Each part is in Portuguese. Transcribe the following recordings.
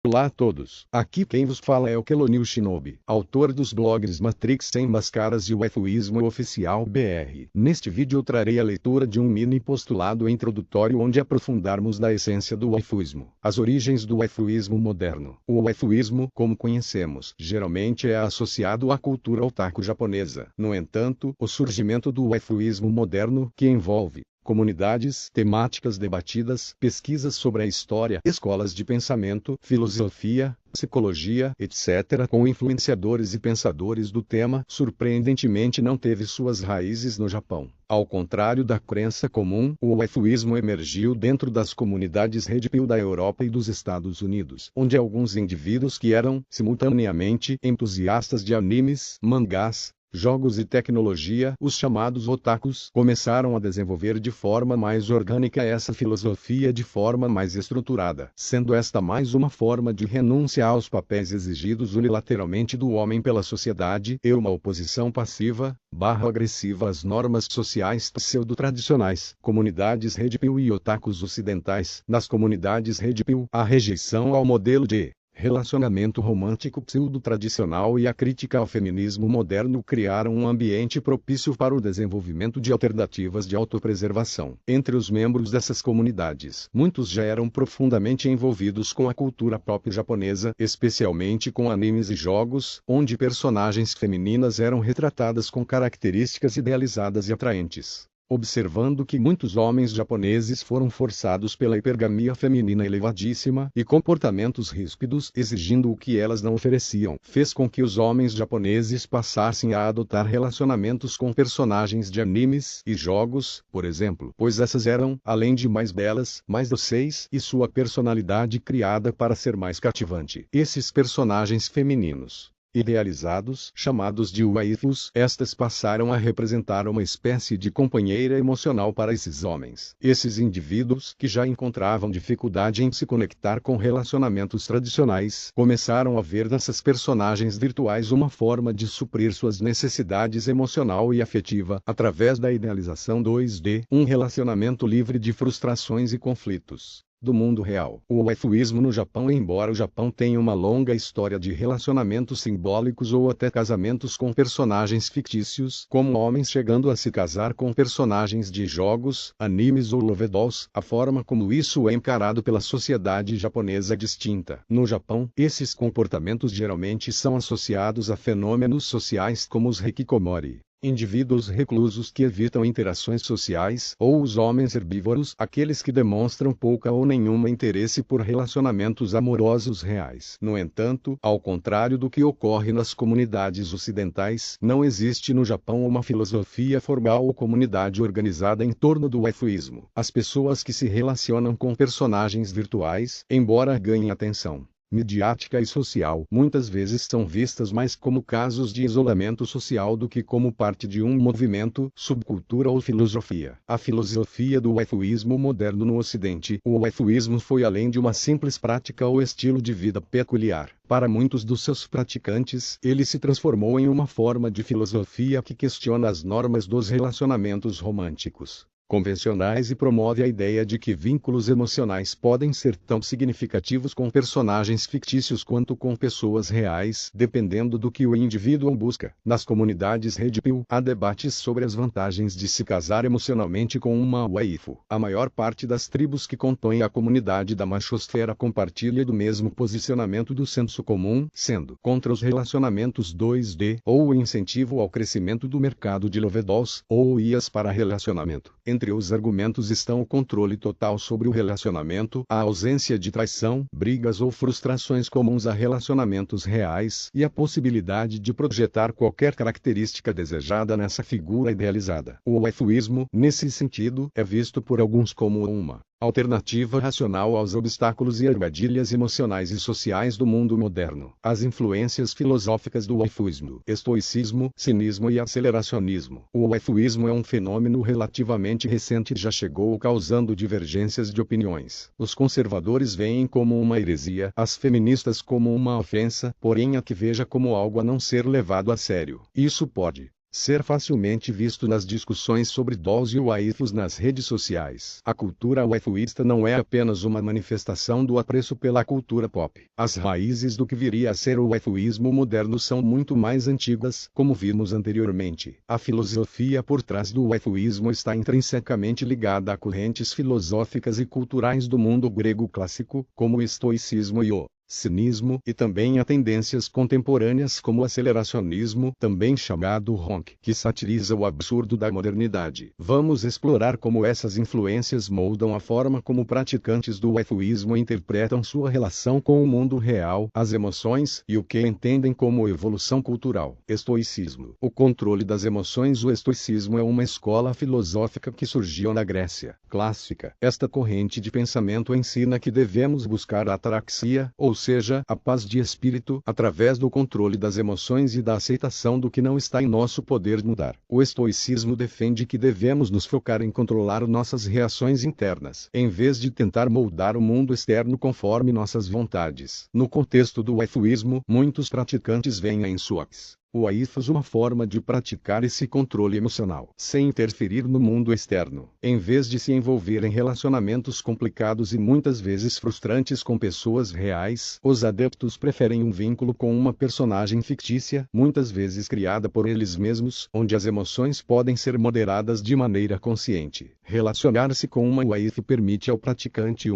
Olá a todos, aqui quem vos fala é o Kelonil Shinobi, autor dos blogs Matrix Sem Máscaras e o Waifuísmo Oficial BR. Neste vídeo eu trarei a leitura de um mini postulado introdutório onde aprofundarmos da essência do waifuísmo, as origens do waifuísmo moderno. O waifuísmo, como conhecemos, geralmente é associado à cultura otaku japonesa. No entanto, o surgimento do waifuísmo moderno, que envolve comunidades temáticas debatidas, pesquisas sobre a história, escolas de pensamento, filosofia, psicologia, etc., com influenciadores e pensadores do tema, surpreendentemente não teve suas raízes no Japão. Ao contrário da crença comum, o waifuísmo emergiu dentro das comunidades Red Pill da Europa e dos Estados Unidos, onde alguns indivíduos que eram, simultaneamente, entusiastas de animes, mangás, jogos e tecnologia, os chamados otakus, começaram a desenvolver de forma mais orgânica essa filosofia de forma mais estruturada, sendo esta mais uma forma de renúncia aos papéis exigidos unilateralmente do homem pela sociedade e uma oposição passiva, agressiva às normas sociais pseudo-tradicionais. Comunidades Red Pill e otakus ocidentais. Nas comunidades Red Pill, a rejeição ao modelo de relacionamento romântico pseudo-tradicional e a crítica ao feminismo moderno criaram um ambiente propício para o desenvolvimento de alternativas de autopreservação. Entre os membros dessas comunidades, muitos já eram profundamente envolvidos com a cultura pop japonesa, especialmente com animes e jogos, onde personagens femininas eram retratadas com características idealizadas e atraentes. Observando que muitos homens japoneses foram forçados pela hipergamia feminina elevadíssima e comportamentos ríspidos exigindo o que elas não ofereciam, fez com que os homens japoneses passassem a adotar relacionamentos com personagens de animes e jogos, por exemplo, pois essas eram, além de mais belas, mais dóceis e sua personalidade criada para ser mais cativante. Esses personagens femininos idealizados, chamados de waifus, estas passaram a representar uma espécie de companheira emocional para esses homens. Esses indivíduos, que já encontravam dificuldade em se conectar com relacionamentos tradicionais, começaram a ver nessas personagens virtuais uma forma de suprir suas necessidades emocional e afetiva, através da idealização 2D, um relacionamento livre de frustrações e conflitos do mundo real. O waifuísmo no Japão. Embora o Japão tenha uma longa história de relacionamentos simbólicos ou até casamentos com personagens fictícios, como homens chegando a se casar com personagens de jogos, animes ou love dolls, a forma como isso é encarado pela sociedade japonesa é distinta. No Japão, esses comportamentos geralmente são associados a fenômenos sociais como os hikikomori, indivíduos reclusos que evitam interações sociais, ou os homens herbívoros, aqueles que demonstram pouca ou nenhum interesse por relacionamentos amorosos reais. No entanto, ao contrário do que ocorre nas comunidades ocidentais, não existe no Japão uma filosofia formal ou comunidade organizada em torno do waifuísmo. As pessoas que se relacionam com personagens virtuais, embora ganhem atenção midiática e social, muitas vezes são vistas mais como casos de isolamento social do que como parte de um movimento, subcultura ou filosofia. A filosofia do waifuísmo moderno no Ocidente. O waifuísmo foi além de uma simples prática ou estilo de vida peculiar. Para muitos dos seus praticantes, ele se transformou em uma forma de filosofia que questiona as normas dos relacionamentos românticos convencionais e promove a ideia de que vínculos emocionais podem ser tão significativos com personagens fictícios quanto com pessoas reais, dependendo do que o indivíduo busca. Nas comunidades Red Pill, há debates sobre as vantagens de se casar emocionalmente com uma waifu. A maior parte das tribos que compõem a comunidade da machosfera compartilha do mesmo posicionamento do senso comum, sendo contra os relacionamentos 2D, ou o incentivo ao crescimento do mercado de love dolls, ou IAs para relacionamento. Entre os argumentos estão o controle total sobre o relacionamento, a ausência de traição, brigas ou frustrações comuns a relacionamentos reais e a possibilidade de projetar qualquer característica desejada nessa figura idealizada. O waifuísmo, nesse sentido, é visto por alguns como uma alternativa racional aos obstáculos e armadilhas emocionais e sociais do mundo moderno. As influências filosóficas do waifuísmo: estoicismo, cinismo e aceleracionismo. O waifuísmo é um fenômeno relativamente recente e já chegou causando divergências de opiniões. Os conservadores veem como uma heresia, as feministas como uma ofensa, porém há que veja como algo a não ser levado a sério. Isso pode ser facilmente visto nas discussões sobre dolls e waifus nas redes sociais. A cultura waifuísta não é apenas uma manifestação do apreço pela cultura pop. As raízes do que viria a ser o waifuísmo moderno são muito mais antigas, como vimos anteriormente. A filosofia por trás do waifuísmo está intrinsecamente ligada a correntes filosóficas e culturais do mundo grego clássico, como o estoicismo e o cinismo, e também a tendências contemporâneas como o aceleracionismo, também chamado honk, que satiriza o absurdo da modernidade. Vamos explorar como essas influências moldam a forma como praticantes do waifuísmo interpretam sua relação com o mundo real, as emoções e o que entendem como evolução cultural. Estoicismo. O controle das emoções. O estoicismo é uma escola filosófica que surgiu na Grécia clássica. Esta corrente de pensamento ensina que devemos buscar a ataraxia, ou seja, a paz de espírito, através do controle das emoções e da aceitação do que não está em nosso poder mudar. O estoicismo defende que devemos nos focar em controlar nossas reações internas, em vez de tentar moldar o mundo externo conforme nossas vontades. No contexto do waifuísmo, muitos praticantes veem em suas waifus uma forma de praticar esse controle emocional, sem interferir no mundo externo. Em vez de se envolver em relacionamentos complicados e muitas vezes frustrantes com pessoas reais, os adeptos preferem um vínculo com uma personagem fictícia, muitas vezes criada por eles mesmos, onde as emoções podem ser moderadas de maneira consciente. Relacionar-se com uma waifu permite ao praticante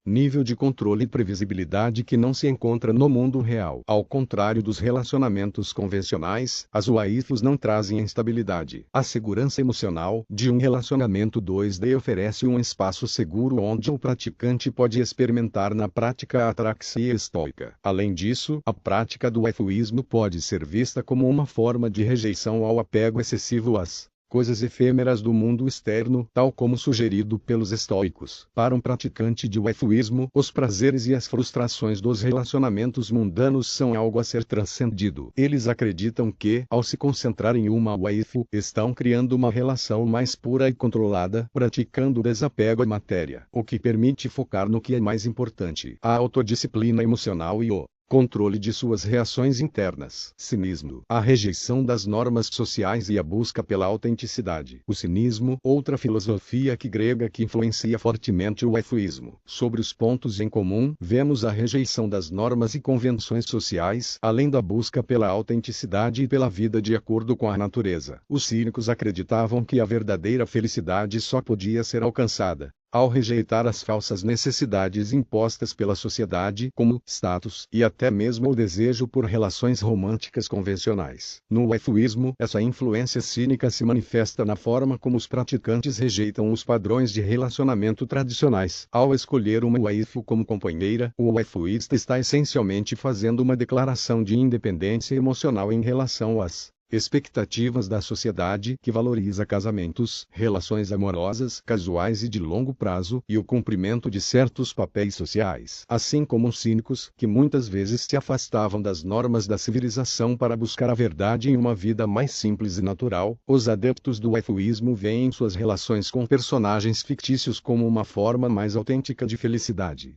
nível de controle e previsibilidade que não se encontra no mundo real. Ao contrário dos relacionamentos convencionais, as waifus não trazem instabilidade. A segurança emocional de um relacionamento 2D oferece um espaço seguro onde o praticante pode experimentar na prática a ataraxia estoica. Além disso, a prática do waifuísmo pode ser vista como uma forma de rejeição ao apego excessivo às coisas efêmeras do mundo externo, tal como sugerido pelos estoicos. Para um praticante de waifuísmo, os prazeres e as frustrações dos relacionamentos mundanos são algo a ser transcendido. Eles acreditam que, ao se concentrar em uma waifu, estão criando uma relação mais pura e controlada, praticando desapego à matéria, o que permite focar no que é mais importante: a autodisciplina emocional e o controle de suas reações internas. Cinismo. A rejeição das normas sociais e a busca pela autenticidade. O cinismo, outra filosofia grega que influencia fortemente o waifuísmo. Sobre os pontos em comum, vemos a rejeição das normas e convenções sociais, além da busca pela autenticidade e pela vida de acordo com a natureza. Os cínicos acreditavam que a verdadeira felicidade só podia ser alcançada ao rejeitar as falsas necessidades impostas pela sociedade, como status e até mesmo o desejo por relações românticas convencionais. No waifuísmo, essa influência cínica se manifesta na forma como os praticantes rejeitam os padrões de relacionamento tradicionais. Ao escolher uma waifu como companheira, o waifuísta está essencialmente fazendo uma declaração de independência emocional em relação às expectativas da sociedade, que valoriza casamentos, relações amorosas, casuais e de longo prazo, e o cumprimento de certos papéis sociais. Assim como os cínicos, que muitas vezes se afastavam das normas da civilização para buscar a verdade em uma vida mais simples e natural, os adeptos do waifuísmo veem suas relações com personagens fictícios como uma forma mais autêntica de felicidade.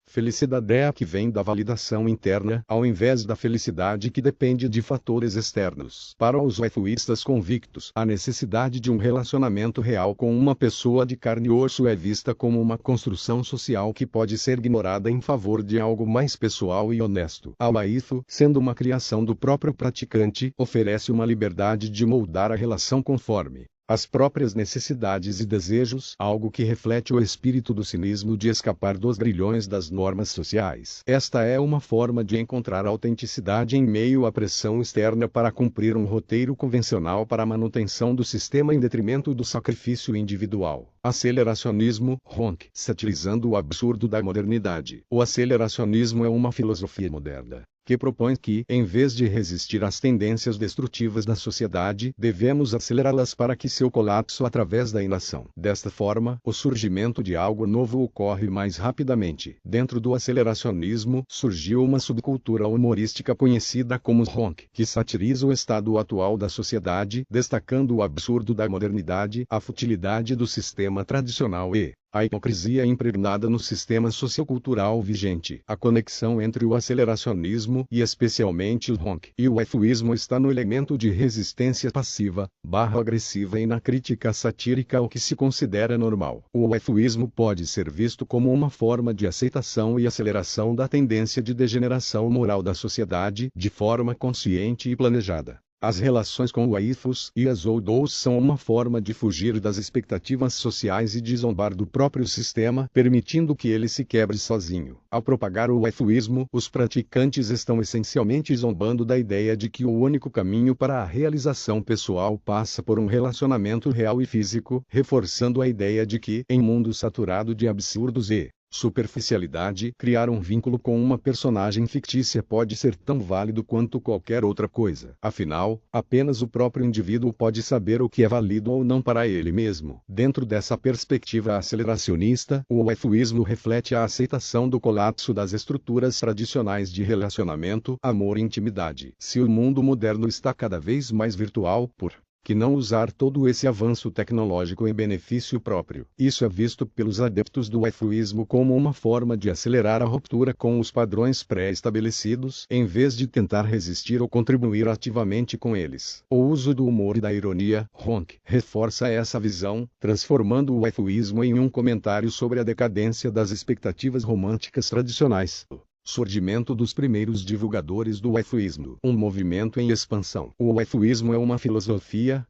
Felicidade é a que vem da validação interna, ao invés da felicidade que depende de fatores externos. Para os waifuístas convictos, a necessidade de um relacionamento real com uma pessoa de carne e osso é vista como uma construção social que pode ser ignorada em favor de algo mais pessoal e honesto. A waifu, sendo uma criação do próprio praticante, oferece uma liberdade de moldar a relação conforme as próprias necessidades e desejos, algo que reflete o espírito do cinismo de escapar dos grilhões das normas sociais. Esta é uma forma de encontrar autenticidade em meio à pressão externa para cumprir um roteiro convencional para a manutenção do sistema em detrimento do sacrifício individual. Aceleracionismo, honk, satirizando o absurdo da modernidade. O aceleracionismo é uma filosofia moderna que propõe que, em vez de resistir às tendências destrutivas da sociedade, devemos acelerá-las para que seu colapso através da inação. Desta forma, o surgimento de algo novo ocorre mais rapidamente. Dentro do aceleracionismo, surgiu uma subcultura humorística conhecida como honk, que satiriza o estado atual da sociedade, destacando o absurdo da modernidade, a futilidade do sistema tradicional e a hipocrisia impregnada no sistema sociocultural vigente, a conexão entre o aceleracionismo e especialmente o honk e o efuísmo está no elemento de resistência passiva, agressiva e na crítica satírica ao que se considera normal. O efuísmo pode ser visto como uma forma de aceitação e aceleração da tendência de degeneração moral da sociedade, de forma consciente e planejada. As relações com o aifus e as oudous são uma forma de fugir das expectativas sociais e de zombar do próprio sistema, permitindo que ele se quebre sozinho. Ao propagar o efuísmo, os praticantes estão essencialmente zombando da ideia de que o único caminho para a realização pessoal passa por um relacionamento real e físico, reforçando a ideia de que, em mundo saturado de absurdos e superficialidade, criar um vínculo com uma personagem fictícia pode ser tão válido quanto qualquer outra coisa. Afinal, apenas o próprio indivíduo pode saber o que é válido ou não para ele mesmo. Dentro dessa perspectiva aceleracionista, o efuísmo reflete a aceitação do colapso das estruturas tradicionais de relacionamento, amor e intimidade. Se o mundo moderno está cada vez mais virtual, por que não usar todo esse avanço tecnológico em benefício próprio? Isso é visto pelos adeptos do efuísmo como uma forma de acelerar a ruptura com os padrões pré-estabelecidos, em vez de tentar resistir ou contribuir ativamente com eles. O uso do humor e da ironia, honk, reforça essa visão, transformando o efuísmo em um comentário sobre a decadência das expectativas românticas tradicionais. Surgimento dos primeiros divulgadores do efuísmo. Um movimento em expansão. O efuísmo é uma filosofia,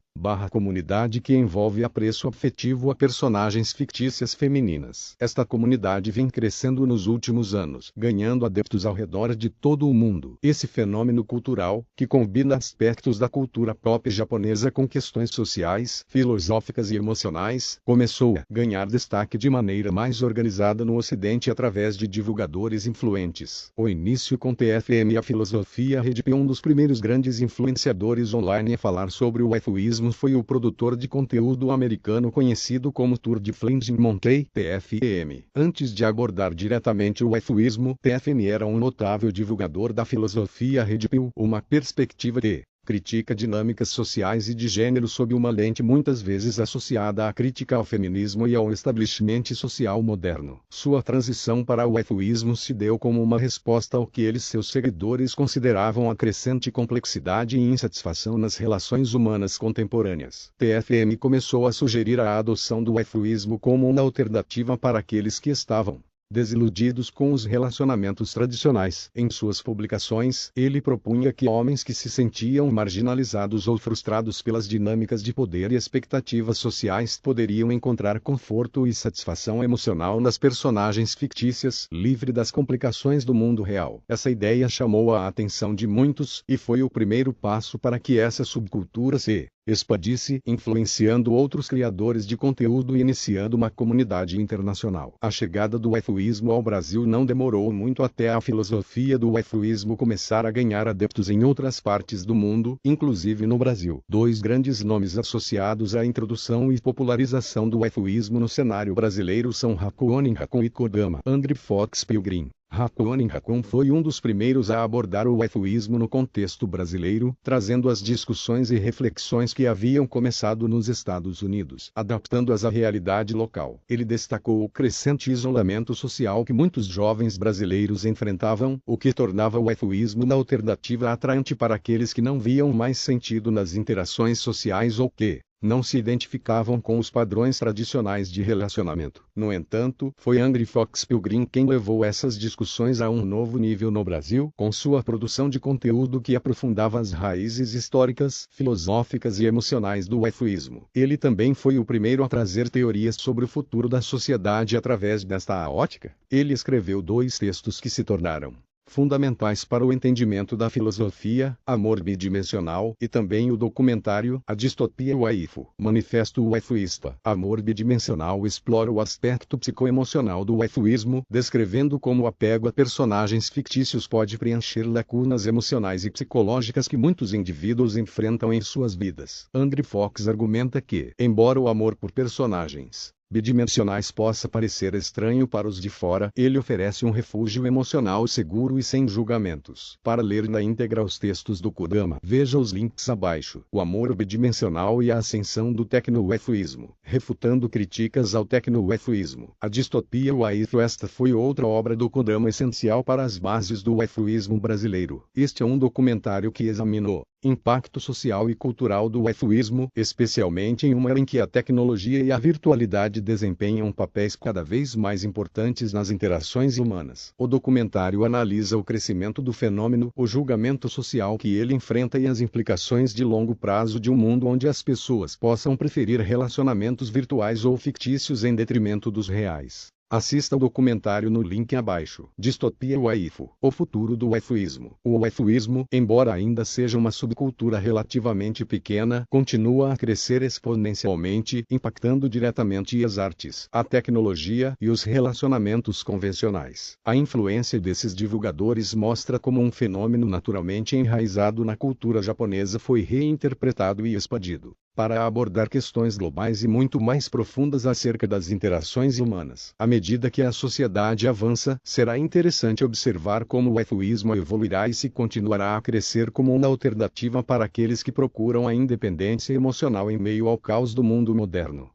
comunidade que envolve apreço afetivo a personagens fictícias femininas. Esta comunidade vem crescendo nos últimos anos, ganhando adeptos ao redor de todo o mundo. Esse fenômeno cultural, que combina aspectos da cultura pop japonesa com questões sociais, filosóficas e emocionais, começou a ganhar destaque de maneira mais organizada no Ocidente através de divulgadores influentes. O início com TFM e a filosofia Redip, um dos primeiros grandes influenciadores online a falar sobre o efuísmo foi o produtor de conteúdo americano conhecido como Tour de Flaming Monkey, TFM. Antes de abordar diretamente o efuísmo, TFM era um notável divulgador da filosofia Red Pill, uma perspectiva que critica dinâmicas sociais e de gênero sob uma lente muitas vezes associada à crítica ao feminismo e ao establishment social moderno. Sua transição para o efuísmo se deu como uma resposta ao que ele e seus seguidores consideravam a crescente complexidade e insatisfação nas relações humanas contemporâneas. TFM começou a sugerir a adoção do efuísmo como uma alternativa para aqueles que estavam desiludidos com os relacionamentos tradicionais. Em suas publicações, ele propunha que homens que se sentiam marginalizados ou frustrados pelas dinâmicas de poder e expectativas sociais poderiam encontrar conforto e satisfação emocional nas personagens fictícias, livre das complicações do mundo real. Essa ideia chamou a atenção de muitos, e foi o primeiro passo para que essa subcultura se expandisse, influenciando outros criadores de conteúdo e iniciando uma comunidade internacional. A chegada do efuísmo ao Brasil não demorou muito até a filosofia do efuísmo começar a ganhar adeptos em outras partes do mundo, inclusive no Brasil. Dois grandes nomes associados à introdução e popularização do efuísmo no cenário brasileiro são Hakuonin Hakun e Kodama. Andrew Fox Pilgrim. Hakuonin Hakun foi um dos primeiros a abordar o efuísmo no contexto brasileiro, trazendo as discussões e reflexões que haviam começado nos Estados Unidos, adaptando-as à realidade local. Ele destacou o crescente isolamento social que muitos jovens brasileiros enfrentavam, o que tornava o efuísmo uma alternativa atraente para aqueles que não viam mais sentido nas interações sociais ou que não se identificavam com os padrões tradicionais de relacionamento. No entanto, foi Angry Fox Pilgrim quem levou essas discussões a um novo nível no Brasil, com sua produção de conteúdo que aprofundava as raízes históricas, filosóficas e emocionais do efuísmo. Ele também foi o primeiro a trazer teorias sobre o futuro da sociedade através desta ótica. Ele escreveu 2 textos que se tornaram fundamentais para o entendimento da filosofia, Amor Bidimensional, e também o documentário A Distopia Waifu. Manifesto Uefuísta. Amor Bidimensional explora o aspecto psicoemocional do efuísmo, descrevendo como o apego a personagens fictícios pode preencher lacunas emocionais e psicológicas que muitos indivíduos enfrentam em suas vidas. Andrew Fox argumenta que, embora o amor por personagens bidimensionais possa parecer estranho para os de fora, ele oferece um refúgio emocional seguro e sem julgamentos. Para ler na íntegra os textos do Kodama, veja os links abaixo. O amor bidimensional e a ascensão do tecno-uefuísmo. Refutando críticas ao tecno-uefuísmo. A distopia waifu. Esta foi outra obra do Kodama essencial para as bases do waifuísmo brasileiro. Este é um documentário que examinou impacto social e cultural do waifuísmo, especialmente em uma era em que a tecnologia e a virtualidade desempenham papéis cada vez mais importantes nas interações humanas. O documentário analisa o crescimento do fenômeno, o julgamento social que ele enfrenta e as implicações de longo prazo de um mundo onde as pessoas possam preferir relacionamentos virtuais ou fictícios em detrimento dos reais. Assista ao documentário no link abaixo. Distopia waifu. O futuro do waifuísmo. O waifuísmo, embora ainda seja uma subcultura relativamente pequena, continua a crescer exponencialmente, impactando diretamente as artes, a tecnologia e os relacionamentos convencionais. A influência desses divulgadores mostra como um fenômeno naturalmente enraizado na cultura japonesa foi reinterpretado e expandido para abordar questões globais e muito mais profundas acerca das interações humanas. À medida que a sociedade avança, será interessante observar como o waifuísmo evoluirá e se continuará a crescer como uma alternativa para aqueles que procuram a independência emocional em meio ao caos do mundo moderno.